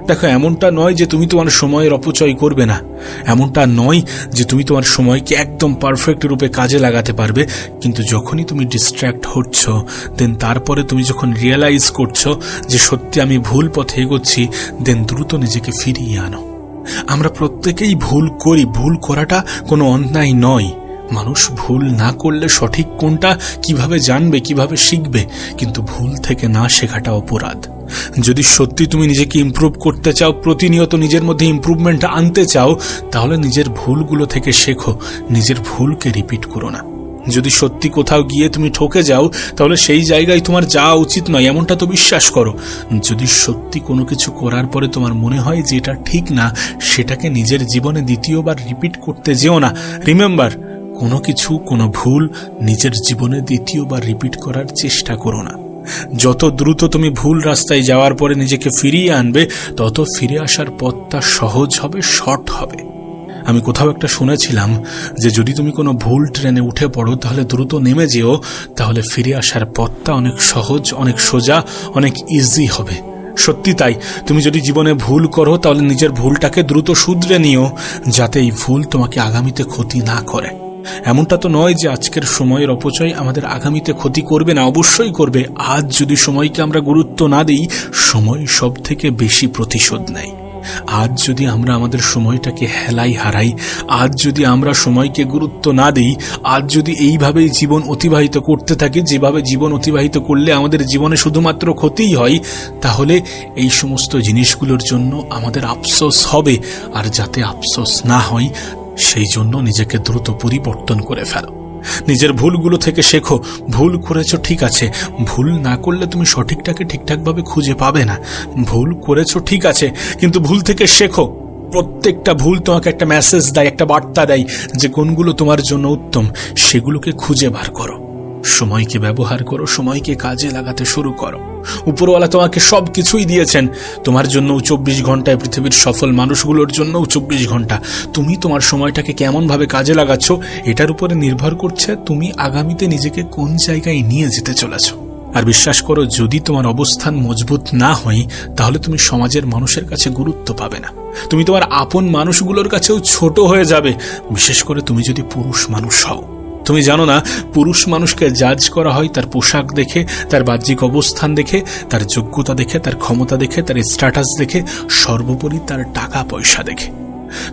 Speaker 1: দেখো, এমনটা নয় যে তুমি তোমার সময়ের অপচয় করবে না, এমনটা নয় যে তুমি তোমার সময়কে একদম পারফেক্ট রূপে কাজে লাগাতে পারবে, কিন্তু যখনই তুমি ডিস্ট্র্যাক্ট হচ্ছ, দেন তারপরে তুমি যখন রিয়েলাইজ করছো যে সত্যি আমি ভুল পথে এগোচ্ছি, দেন দ্রুত নিজেকে ফিরিয়ে আনো। আমরা প্রত্যেকেই ভুল করি, ভুল করাটা কোনো অন্যায় নয়। মানুষ ভুল না করলে সঠিক কোনটা কিভাবে জানবে, কিভাবে শিখবে, কিন্তু ভুল থেকে না শেখাটা অপরাধ। যদি সত্যি তুমি নিজেকে ইমপ্রুভ করতে চাও, প্রতিনিয়ত নিজের মধ্যে ইমপ্রুভমেন্ট আনতে চাও, তাহলে নিজের ভুলগুলো থেকে শেখো, নিজের ভুলকে রিপিট করো না। যদি সত্যি কোথাও গিয়ে তুমি ঠকে যাও, তাহলে সেই জায়গায় তোমার যাওয়া উচিত নয়, এমনটা তো বিশ্বাস করো। যদি সত্যি কোনো কিছু করার পরে তোমার মনে হয় যে এটা ঠিক না, সেটাকে নিজের জীবনে দ্বিতীয়বার রিপিট করতে যেও না। রিমেম্বার, কোনো কিছু, কোনো ভুল নিজের জীবনে দ্বিতীয়বার রিপিট করার চেষ্টা করো না। যত দ্রুত তুমি ভুল রাস্তায় যাওয়ার পরে নিজেকে ফিরিয়ে আনবে, তত ফিরে আসার পথটা সহজ হবে, শর্ট হবে। আমি কোথাও একটা শুনেছিলাম যে যদি তুমি কোনো ভুল ট্রেনে উঠে পড়ো, তাহলে দ্রুত নেমে যেও, তাহলে ফিরে আসার পথটা অনেক সহজ, অনেক সোজা, অনেক ইজি হবে। সত্যি তাই, তুমি যদি জীবনে ভুল করো, তাহলে নিজের ভুলটাকে দ্রুত শুধরে নিও, যাতে এই ভুল তোমাকে আগামীতে ক্ষতি না করে। এমনটা তো নয় যে আজকের সময়ের অপচয় আমাদের আগামীতে ক্ষতি করবে না, অবশ্যই করবে। আজ যদি সময়কে আমরা গুরুত্ব না দিই, সময় সব থেকে বেশি প্রতিশোধ নেয়। আজ যদি আমরা আমাদের সময়টাকে হেলাই হারাই, আজ যদি আমরা সময়কে গুরুত্ব না দিই, আজ যদি এইভাবেই জীবন অতিবাহিত করতে থাকি, যেভাবে জীবন অতিবাহিত করলে আমাদের জীবনে শুধুমাত্র ক্ষতিই হয়, তাহলে এই সমস্ত জিনিসগুলোর জন্য আমাদের আফসোস হবে। আর যাতে আফসোস না হয়, সেই জন্য নিজেকে দ্রুত পরিবর্তন করে ফেলো। নিজের ভুলগুলো থেকে শেখো। ভুল করেছো, ঠিক আছে, ভুল না করলে তুমি সঠিকটাকে ঠিকঠাকভাবে খুঁজে পাবে না। ভুল করেছো, ঠিক আছে, কিন্তু ভুল থেকে শেখো। প্রত্যেকটা ভুল তোমাকে একটা মেসেজ দেয়, একটা বার্তা দেয় যে কোনগুলো তোমার জন্য উত্তম, সেগুলোকে খুঁজে বার করো। সময়কে ব্যবহার করো, সময়কে কাজে লাগাতে শুরু করো। উপরওয়ালা তোমাকে সব কিছুই দিয়েছেন, তোমার জন্য 24 ঘন্টায়, পৃথিবীর সফল মানুষগুলোর জন্য 24 ঘন্টা। তুমি তোমার সময়টাকে কেমনভাবে কাজে লাগাচ্ছ, এটার উপরে নির্ভর করছে তুমি আগামীতে নিজেকে কোন জায়গায় নিয়ে যেতে চলেছ। আর বিশ্বাস করো, যদি তোমার অবস্থান মজবুত না হয়, তাহলে তুমি সমাজের মানুষের কাছে গুরুত্ব পাবে না, তুমি তোমার আপন মানুষগুলোর কাছেও ছোট হয়ে যাবে। বিশেষ করে তুমি যদি পুরুষ মানুষ হও। তুমি জানো না, পুরুষ মানুষকে জাজ করা হয় তার পোশাক দেখে, তার বাহ্যিক অবস্থান দেখে, তার যোগ্যতা দেখে, তার ক্ষমতা দেখে, তার স্ট্যাটাস দেখে, সর্বোপরি তার টাকা পয়সা দেখে।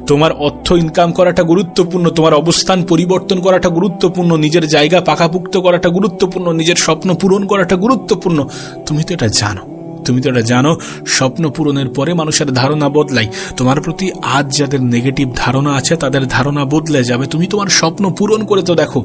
Speaker 1: তোমার অর্থ ইনকাম করাটা গুরুত্বপূর্ণ, তোমার অবস্থান পরিবর্তন করাটা গুরুত্বপূর্ণ, নিজের জায়গা পাকাপুক্ত করাটা গুরুত্বপূর্ণ, নিজের স্বপ্ন পূরণ করাটা গুরুত্বপূর্ণ। তুমি তো এটা জানো। তুমি তো এটা জানো, স্বপ্ন পূরণের পরে মানুষের ধারণা বদলায়। তোমার প্রতি আজ যাদের নেগেটিভ ধারণা আছে তাদের ধারণা বদলে যাবে। তুমি তোমার স্বপ্ন পূরণ করে তো দেখো।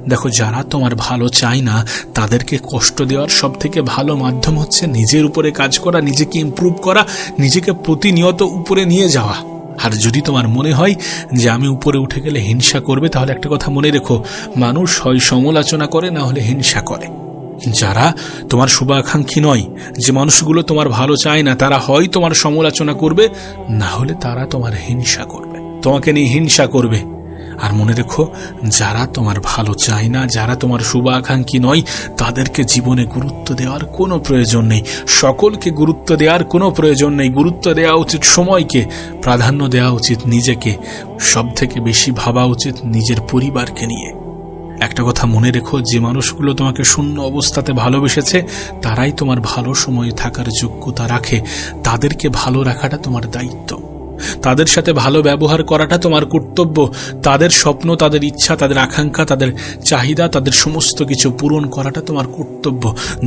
Speaker 1: দেখো, যারা তোমার ভালো চায় না তাদেরকে কষ্ট দেওয়ার সব থেকে ভালো মাধ্যম হচ্ছে নিজের উপরে কাজ করা, নিজেকে ইমপ্রুভ করা, নিজেকে প্রতিনিয়ত উপরে নিয়ে যাওয়া। আর যদি তোমার মনে হয় যে আমি উপরে উঠে গেলে হিংসা করবে, তাহলে একটা কথা মনে রেখো, মানুষ হয় সমালোচনা করে, না হলে হিংসা করে। যারা তোমার শুভাকাঙ্ক্ষী নয়, যে মানুষগুলো তোমার ভালো চায় না, তারা হয় তোমার সমালোচনা করবে, না হলে তারা তোমার হিংসা করবে, তোমাকে নিয়ে হিংসা করবে। আর মনে রেখো, যারা তোমার ভালো চায় না, যারা তোমার শুভাকাঙ্ক্ষী নয়, তাদেরকে জীবনে গুরুত্ব দেওয়ার কোনো প্রয়োজন নেই। সকলকে গুরুত্ব দেওয়ার কোনো প্রয়োজন নেই। গুরুত্ব দেওয়া উচিত সময়কে, প্রাধান্য দেওয়া উচিত নিজেকে, সব থেকে বেশি ভাবা উচিত নিজের পরিবারকে নিয়ে। একটা কথা মনে রেখো, যে মানুষগুলো তোমাকে শূন্য অবস্থাতে ভালোবেসেছে তারাই তোমার ভালো সময়ে থাকার যোগ্যতা রাখে। তাদেরকে ভালো রাখাটা তোমার দায়িত্ব, তাদের সাথে ভালো ব্যবহার করাটা তোমার কর্তব্য। তাদের স্বপ্ন, তাদের ইচ্ছা, তাদের আকাঙ্ক্ষা, তাদের চাহিদা, তাদের সমস্ত কিছু পূরণ করাটা তোমার কর্তব্য।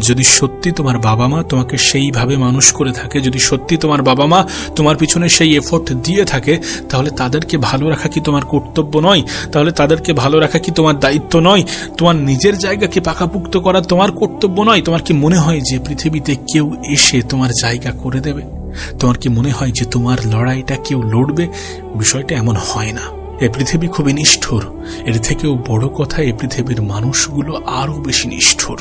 Speaker 1: যদি সত্যি তোমার বাবা মা তোমাকে সেইভাবে মানুষ করে থাকে, যদি সত্যি তোমার বাবা মা তোমার পিছনে সেই এফোর্ট দিয়ে থাকে, তাহলে তাদেরকে ভালো রাখা কি তোমার কর্তব্য নয়? তাহলে তাদেরকে ভালো রাখা কি তোমার দায়িত্ব নয়? তোমার নিজের জায়গাকে পাকাপুক্ত করা তোমার কর্তব্য নয়? তোমার কি মনে হয় যে পৃথিবীতে কেউ এসে তোমার জায়গা করে দেবে? তোমার কি মনে হয় যে তোমার লড়াইটা কেউ লড়বে? বিষয়টা এমন হয় না। এই পৃথিবী খুবই নিষ্ঠুর। এর থেকেও বড় কথা, এই পৃথিবীর মানুষগুলো আরো বেশি নিষ্ঠুর।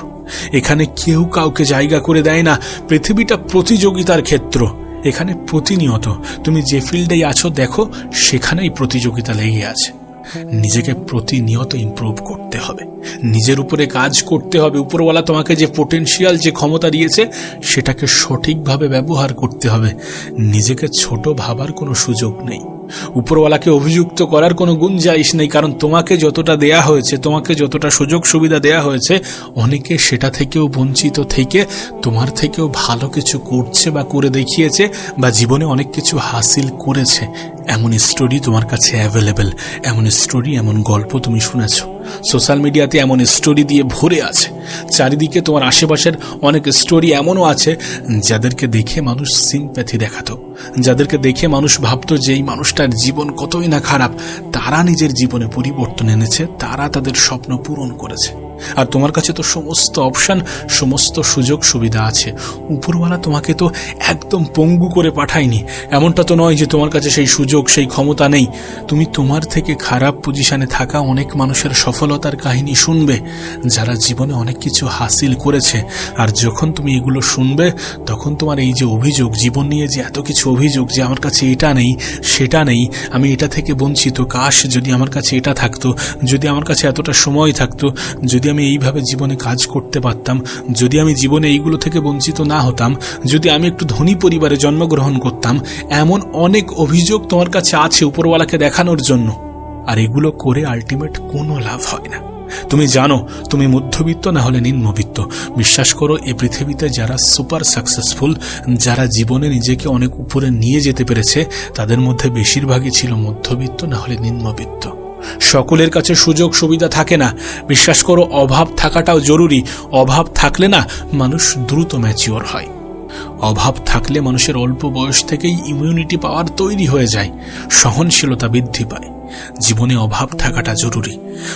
Speaker 1: এখানে কেউ কাউকে জায়গা করে দেয় না। পৃথিবীটা প্রতিযোগিতার ক্ষেত্র। এখানে প্রতিনিয়ত তুমি যে ফিল্ডেই আছো, দেখো সেখানেই প্রতিযোগিতা লেগে আছে। নিজেকে প্রতিনিয়ত ইমপ্রুভ করতে হবে, নিজের উপরে কাজ করতে হবে। উপরওয়ালা তোমাকে যে পোটেনশিয়াল, যে ক্ষমতা দিয়েছে, সেটাকে সঠিকভাবে ব্যবহার করতে হবে। নিজেকে ছোট ভাবার কোনো সুযোগ নেই। উপরওয়ালাকে অভিযুক্ত করার কোনো গুঞ্জাইশ নেই, কারণ তোমাকে যতটা দেয়া হয়েছে, তোমাকে যতটা সুযোগ সুবিধা দেয়া হয়েছে, অনেকে সেটা থেকেও বঞ্চিত থেকে তোমার থেকেও ভালো কিছু করছে বা করে দেখিয়েছে, বা জীবনে অনেক কিছু হাসিল করেছে। এমন স্টোরি তোমার কাছে অ্যাভেলেবেল, এমন স্টোরি, এমন গল্প তুমি শুনেছ। সোশ্যাল মিডিয়াতে এমন স্টোরি দিয়ে ভরে আছে। চারিদিকে তোমার আশেপাশের অনেক স্টোরি এমনও আছে যাদেরকে দেখে মানুষ সিম্প্যাথি দেখাতো, যাদেরকে দেখে মানুষ ভাবতো যে এই মানুষটার জীবন কতই না খারাপ। তারা নিজের জীবনে পরিবর্তন এনেছে, তারা তাদের স্বপ্ন পূরণ করেছে। আর তোমার কাছে তো সমস্ত অপশন, সমস্ত সুযোগ সুবিধা আছে। উপরওয়ালা তোমাকে তো একদম পঙ্গু করে পাঠায়নি। এমনটা তো নয় যে তোমার কাছে সেই সুযোগ, সেই ক্ষমতা নেই। তুমি তোমার থেকে খারাপ পজিশনে থাকা অনেক মানুষের সফলতার কাহিনী শুনবে, যারা জীবনে অনেক কিছু হাসিল করেছে। আর যখন তুমি এগুলো শুনবে, তখন তোমার এই যে অভিযোগ, জীবন নিয়ে যে এত কিছু অভিযোগ, যে আমার কাছে এটা নেই, সেটা নেই, আমি এটা থেকে বঞ্চিত, কাশ যদি আমার কাছে এটা থাকতো, যদি আমার কাছে এতটা সময় থাকতো, যদি আমি এইভাবে জীবনে কাজ করতে পারতাম, যদি আমি জীবনে এইগুলো থেকে বঞ্চিত না হতাম, যদি আমি একটু ধনী পরিবারে জন্মগ্রহণ করতাম, এমন অনেক অভিযোগ তোমার কাছে আছে উপরওয়ালাকে দেখানোর জন্য। আর এগুলো করে আলটিমেট কোনো লাভ হয় না। তুমি জানো তুমি মধ্যবিত্ত, না হলে নিম্নবিত্ত। বিশ্বাস করো, এই পৃথিবীতে যারা সুপার সাকসেসফুল, যারা জীবনে নিজেকে অনেক উপরে নিয়ে যেতে পেরেছে, তাদের মধ্যে বেশিরভাগই ছিল মধ্যবিত্ত, না হলে নিম্নবিত্ত। সকলের কাছে সুযোগ সুবিধা থাকে না। বিশ্বাস করো, অভাব থাকাটাও জরুরি। অভাব থাকলে না মানুষ দ্রুত ম্যাচিওর হয়। অভাব থাকলে মানুষের অল্প বয়স থেকেই ইমিউনিটি পাওয়ার তৈরি হয়ে যায়, সহনশীলতা বৃদ্ধি পায়। জীবনে অভাব থাকাটা জরুরি।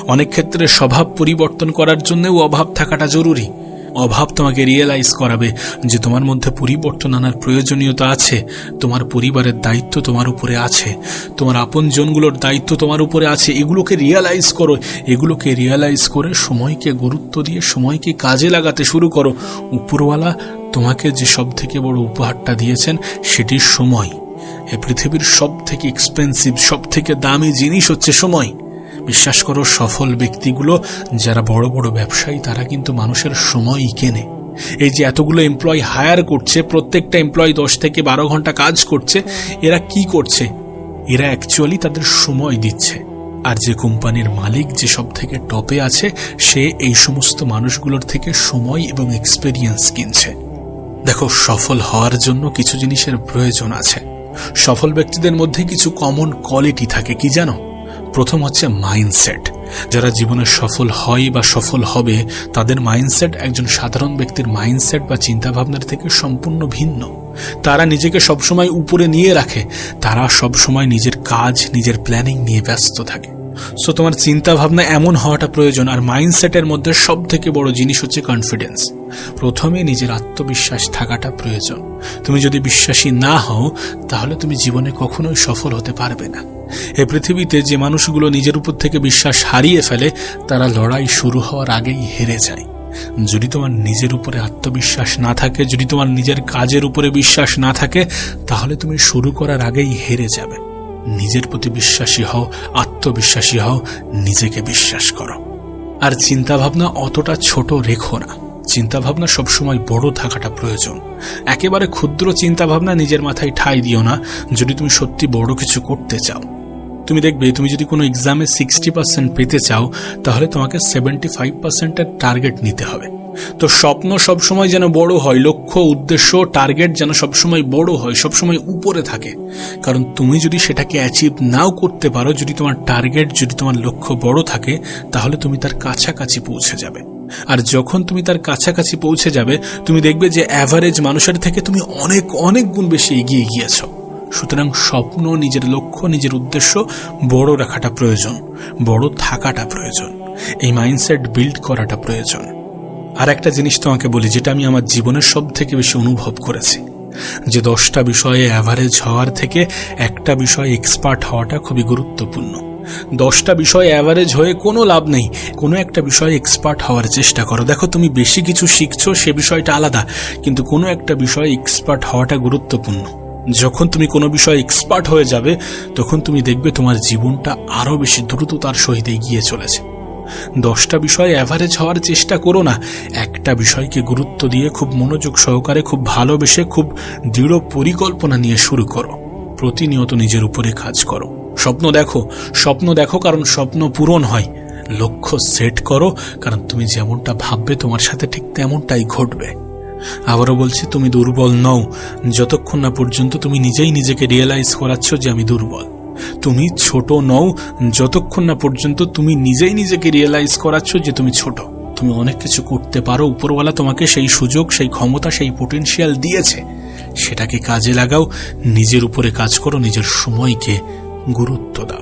Speaker 1: অনেক ক্ষেত্রে স্বভাব পরিবর্তন করার জন্যও অভাব থাকাটা জরুরি। অভাব তোমাকে রিয়েলাইজ করাবে যে তোমার মধ্যে পরিবর্তন আনার প্রয়োজনীয়তা আছে। তোমার পরিবারের দায়িত্ব তোমার উপরে আছে, তোমার আপনজনগুলোর দায়িত্ব তোমার উপরে আছে। এগুলোকে রিয়েলাইজ করো। এগুলোকে রিয়েলাইজ করে সময়কে গুরুত্ব দিয়ে সময়কে কাজে লাগাতে শুরু করো। উপরওয়ালা তোমাকে যে সব থেকে বড় উপহারটা দিয়েছেন, সেটি সময়। এই পৃথিবীর সব থেকে এক্সপেন্সিভ, সব থেকে দামি জিনিস হচ্ছে সময়। বিশ্বাস করো, সফল ব্যক্তিগুলো যারা বড় বড় ব্যবসায়ী, তারা কিন্তু মানুষের সময়ই কেনে। এই যে এতগুলো এমপ্লয়ি হায়ার করছে, প্রত্যেকটা এমপ্লয়ি 10 থেকে 12 ঘন্টা কাজ করছে, এরা কি করছে? এরা অ্যাকচুয়ালি তাদের সময় দিচ্ছে। আর যে কোম্পানির মালিক, যে সব থেকে টপে আছে, সে এই সমস্ত মানুষগুলোর থেকে সময় এবং এক্সপেরিয়েন্স কিনছে। দেখো, সফল হওয়ার জন্য কিছু জিনিসের প্রয়োজন আছে। সফল ব্যক্তিদের মধ্যে কিছু কমন কোয়ালিটি থাকে, কি জানো? প্রথম হচ্ছে মাইন্ডসেট। যারা জীবনে সফল হয় বা সফল হবে, তাদের মাইন্ডসেট একজন সাধারণ ব্যক্তির মাইন্ডসেট বা চিন্তাভাবনার থেকে সম্পূর্ণ ভিন্ন। তারা নিজেকে সবসময় উপরে নিয়ে রাখে, তারা সবসময় নিজের কাজ, নিজের প্ল্যানিং নিয়ে ব্যস্ত থাকে। সো তোমার চিন্তা ভাবনা এমন হওয়াটা প্রয়োজন। আর মাইন্ডসেটের মধ্যে সব থেকে বড় জিনিস হচ্ছে কনফিডেন্স। প্রথমে নিজের আত্মবিশ্বাস থাকাটা প্রয়োজন। তুমি যদি বিশ্বাসী না হও, তাহলে তুমি জীবনে কখনোই সফল হতে পারবে না। এই পৃথিবীতে যে মানুষগুলো নিজের উপর থেকে বিশ্বাস হারিয়ে ফেলে, তারা লড়াই শুরু হওয়ার আগেই হেরে যায়। যদি তোমার নিজের উপরে আত্মবিশ্বাস না থাকে, যদি তোমার নিজের কাজের উপরে বিশ্বাস না থাকে, তাহলে তুমি শুরু করার আগেই হেরে যাবে। নিজের প্রতি বিশ্বাসী হও, আত্মবিশ্বাসী হও, নিজেকে বিশ্বাস করো। আর চিন্তাভাবনা অতটা ছোট রেখো না। চিন্তাভাবনা সবসময় বড় থাকাটা প্রয়োজন। একেবারে ক্ষুদ্র চিন্তাভাবনা নিজের মাথায় ঠাঁই দিও না যদি তুমি সত্যি বড় কিছু করতে চাও। তুমি দেখবে, তুমি যদি কোনো এক্সামে 60% পেতে চাও, তাহলে তোমাকে 75%-এর টার্গেট নিতে হবে। তো স্বপ্ন সবসময় যেন বড় হয়, লক্ষ্য, উদ্দেশ্য, টার্গেট যেন সবসময় বড় হয়, সবসময় উপরে থাকে। কারণ তুমি যদি সেটাকে অ্যাচিভ নাও করতে পারো, যদি তোমার টার্গেট, যদি তোমার লক্ষ্য বড় থাকে, তাহলে তুমি তার কাছাকাছি পৌঁছে যাবে। আর যখন তুমি তার কাছাকাছি পৌঁছে যাবে, তুমি দেখবে যে অ্যাভারেজ মানুষের থেকে তুমি অনেক অনেক গুণ বেশি এগিয়ে গিয়েছো। সুতরাং স্বপ্ন, নিজের লক্ষ্য, নিজের উদ্দেশ্য বড় রাখাটা প্রয়োজন, বড় থাকাটা প্রয়োজন, এই মাইন্ডসেট বিল্ড করাটা প্রয়োজন। আর একটা জিনিস তোমাকে বলি, যেটা আমি আমার জীবনের সব থেকে বেশি অনুভব করেছি, যে 10টা বিষয়ে অ্যাভারেজ হওয়ার থেকে একটা বিষয়ে এক্সপার্ট হওয়াটা খুবই গুরুত্বপূর্ণ। 10টা বিষয়ে অ্যাভারেজ হয়ে কোনো লাভ নেই, কোনো একটা বিষয়ে এক্সপার্ট হওয়ার চেষ্টা করো। দেখো, তুমি বেশি কিছু শিখছো সে বিষয়টা আলাদা, কিন্তু কোনো একটা বিষয়ে এক্সপার্ট হওয়াটা গুরুত্বপূর্ণ। যখন তুমি কোনো বিষয়ে এক্সপার্ট হয়ে যাবে, তখন তুমি দেখবে তোমার জীবনটা আরো বেশি দ্রুততার সহিত এগিয়ে চলেছে। 10টা বিষয়ে অ্যাভারেজ হওয়ার চেষ্টা করো না, একটা বিষয়কে গুরুত্ব দিয়ে খুব মনোযোগ সহকারে, খুব ভালোবেসে, খুব দৃঢ় পরিকল্পনা নিয়ে শুরু করো। প্রতিনিয়ত নিজের উপরে কাজ করো। স্বপ্ন দেখো কারণ স্বপ্ন পূরণ হয়। লক্ষ্য সেট করো, কারণ তুমি যেমনটা ভাববে তোমার সাথে ঠিক তেমনটাই ঘটবে। আবারও বলছি, তুমি দুর্বল নও যতক্ষণ না পর্যন্ত তুমি নিজেই নিজেকে রিয়েলাইজ করাচ্ছ যে আমি দুর্বল। তুমি ছোট নও যতক্ষণ না পর্যন্ত তুমি নিজেই নিজেকে রিয়েলাইজ করাচ্ছ যে তুমি ছোট। তুমি অনেক কিছু করতে পারো, উপরওয়ালা তোমাকে সেই সুযোগ, সেই ক্ষমতা, সেই পটেনশিয়াল দিয়েছে। সেটাকে কাজে লাগাও, নিজের উপরে কাজ করো, নিজের সময়কে গুরুত্ব দাও।